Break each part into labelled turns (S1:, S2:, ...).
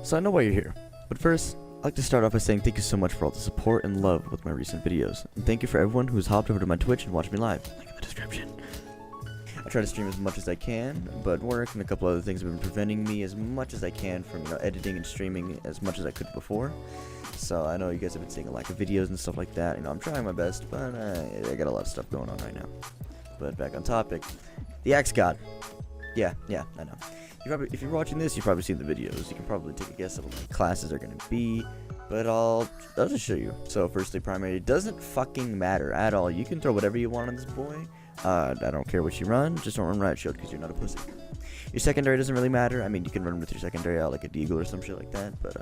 S1: So I know why you're here, but first, I'd like to start off by saying thank you so much for all the support and love with my recent videos, and thank you for everyone who's hopped over to my Twitch and watched me live, link in the description. I try to stream as much as I can, but work and a couple other things have been preventing me as much as I can from, editing and streaming as much as I could before. So I know you guys have been seeing a lack of videos and stuff like that. I'm trying my best, but I got a lot of stuff going on right now. But back on topic, the Axe God. Yeah, I know. If you're watching this, you've probably seen the videos. You can probably take a guess at what my classes are going to be, but I'll just show you. So firstly, primary doesn't fucking matter at all. You can throw whatever you want on this boy. I don't care what you run, just don't run riot shield because you're not a pussy. Your secondary doesn't really matter. I mean, you can run with your secondary out like a deagle or some shit like that, but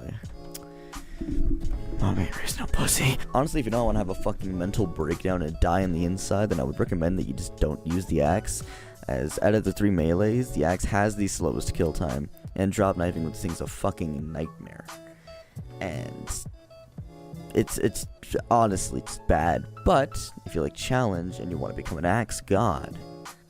S1: Mommy, there's no pussy. Honestly, if you don't want to have a fucking mental breakdown and die on the inside, then I would recommend that you just don't use the axe. As out of the 3 melees, the axe has the slowest kill time, and drop knifing with this thing's a fucking nightmare. And it's honestly it's bad, but if you like challenge and you want to become an axe god,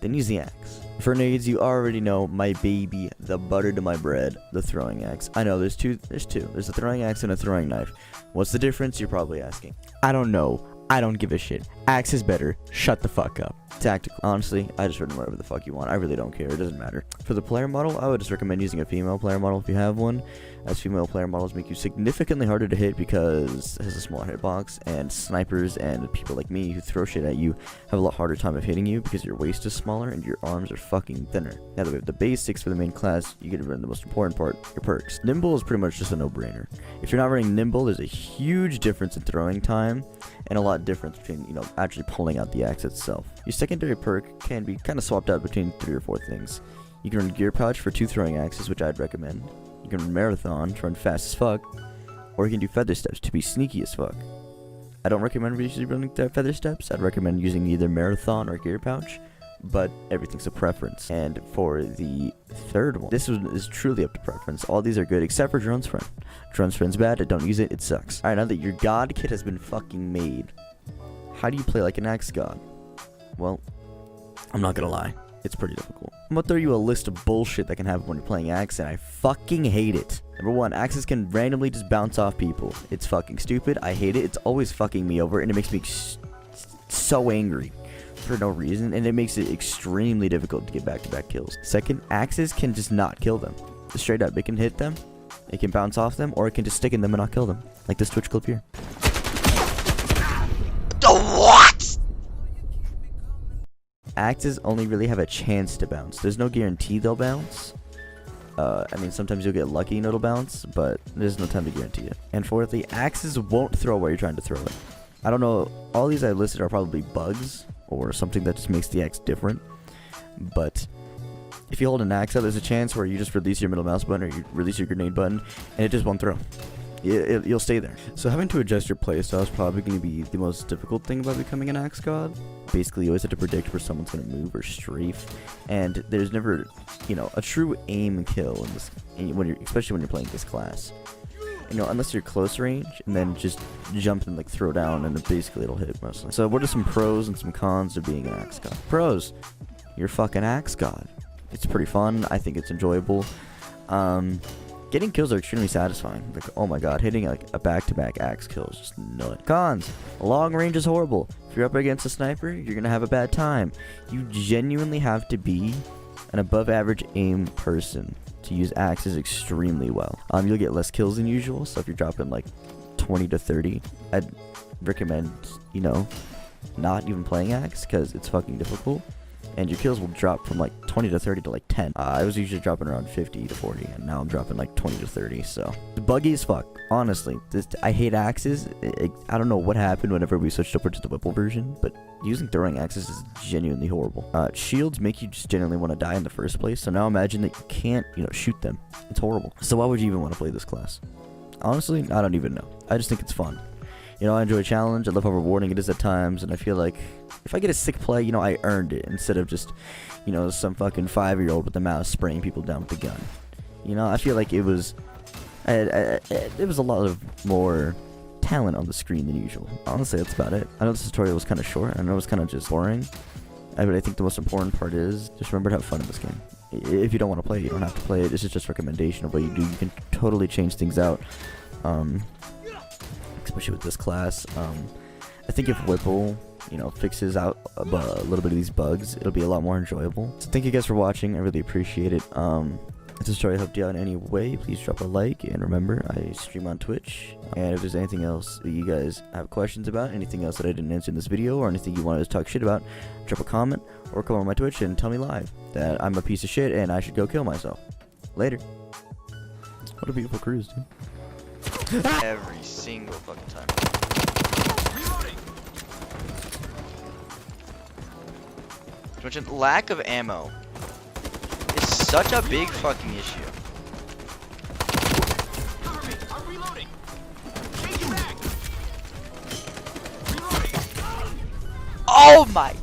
S1: then use the axe. For nades, you already know my baby, the butter to my bread, the throwing axe. I know there's two. There's a throwing axe and a throwing knife. What's the difference, you're probably asking? I don't know. I don't give a shit. Axe is better. Shut the fuck up. Tactical. Honestly, I just run whatever the fuck you want. I really don't care. It doesn't matter. For the player model, I would just recommend using a female player model if you have one, as female player models make you significantly harder to hit because it has a smaller hitbox, and snipers and people like me who throw shit at you have a lot harder time of hitting you because your waist is smaller and your arms are fucking thinner. Now that we have the basics for the main class, you get to run the most important part, your perks. Nimble is pretty much just a no-brainer. If you're not running Nimble, there's a huge difference in throwing time and a lot of difference between, actually pulling out the axe itself. Your secondary perk can be kind of swapped out between 3 or 4 things. You can run Gear Pouch for 2 throwing axes, which I'd recommend. You can run Marathon to run fast as fuck, or you can do Feather Steps to be sneaky as fuck. I don't recommend usually running Feather Steps. I'd recommend using either Marathon or Gear Pouch, but everything's a preference. And for the third one, this is truly up to preference. All these are good except for Drone's Friend. Drone's Friend's bad. I don't use it. It sucks. Alright, now that your god kit has been fucking made, how do you play like an axe god? Well, I'm not gonna lie. It's pretty difficult. I'm gonna throw you a list of bullshit that can happen when you're playing axe, and I fucking hate it. Number 1, axes can randomly just bounce off people. It's fucking stupid. I hate it. It's always fucking me over, and it makes me so angry for no reason, and it makes it extremely difficult to get back-to-back kills. Second, axes can just not kill them. Straight up, it can hit them, it can bounce off them, or it can just stick in them and not kill them. Like this Twitch clip here.
S2: The what?
S1: Axes only really have a chance to bounce. There's no guarantee they'll bounce. I mean, sometimes you'll get lucky and it'll bounce, but there's no time to guarantee it. And fourthly, axes won't throw where you're trying to throw it. I don't know, all these I listed are probably bugs, or something that just makes the axe different. But if you hold an axe out, there's a chance where you just release your middle mouse button, or you release your grenade button, and it just won't throw. You'll stay there. So having to adjust your playstyle is probably going to be the most difficult thing about becoming an axe god. Basically, you always have to predict where someone's going to move or strafe, and there's never, a true aim kill in this, especially when you're playing this class. Unless you're close range, and then just jump and throw down, and then basically it'll hit mostly. So what are some pros and some cons to being an axe god? Pros: you're fucking axe god. It's pretty fun. I think it's enjoyable. Getting kills are extremely satisfying. Oh my god, hitting a back-to-back axe kill is just nuts. Cons: long range is horrible. If you're up against a sniper, you're gonna have a bad time. You genuinely have to be an above-average aim person to use axes extremely well. You'll get less kills than usual, so if you're dropping 20 to 30, I'd recommend, not even playing axe, because it's fucking difficult. And your kills will drop from 20 to 30 to 10. I was usually dropping around 50 to 40, and now I'm dropping 20 to 30, so. It's buggy as fuck, honestly. I hate axes. I don't know what happened whenever we switched over to the Whipple version, but using throwing axes is genuinely horrible. Shields make you just genuinely want to die in the first place, so now imagine that you can't, shoot them. It's horrible. So why would you even want to play this class? Honestly, I don't even know. I just think it's fun. I enjoy challenge. I love how rewarding it is at times, and I feel like if I get a sick play, I earned it instead of just, some fucking 5-year-old with a mouse spraying people down with a gun. I feel like it was a lot of more talent on the screen than usual. Honestly, that's about it. I know this tutorial was kind of short. I know it's kind of just boring. But I think the most important part is just remember to have fun in this game. If you don't want to play it, you don't have to play it. This is just recommendation of what you do. You can totally change things out. Especially with this class. I think if Whipple, you know, fixes out a little bit of these bugs, it'll be a lot more enjoyable. So thank you guys for watching. I really appreciate it. If this story helped you out in any way, please drop a like, and remember, I stream on Twitch. And if there's anything else that you guys have questions about, anything else that I didn't answer in this video, or anything you wanted to talk shit about, drop a comment or come on my Twitch and tell me live that I'm a piece of shit and I should go kill myself. Later. What a beautiful cruise, dude.
S2: Every single fucking time. Which lack of ammo is such a big fucking issue.
S3: I'm reloading. Changing back. Reloading.
S2: Oh my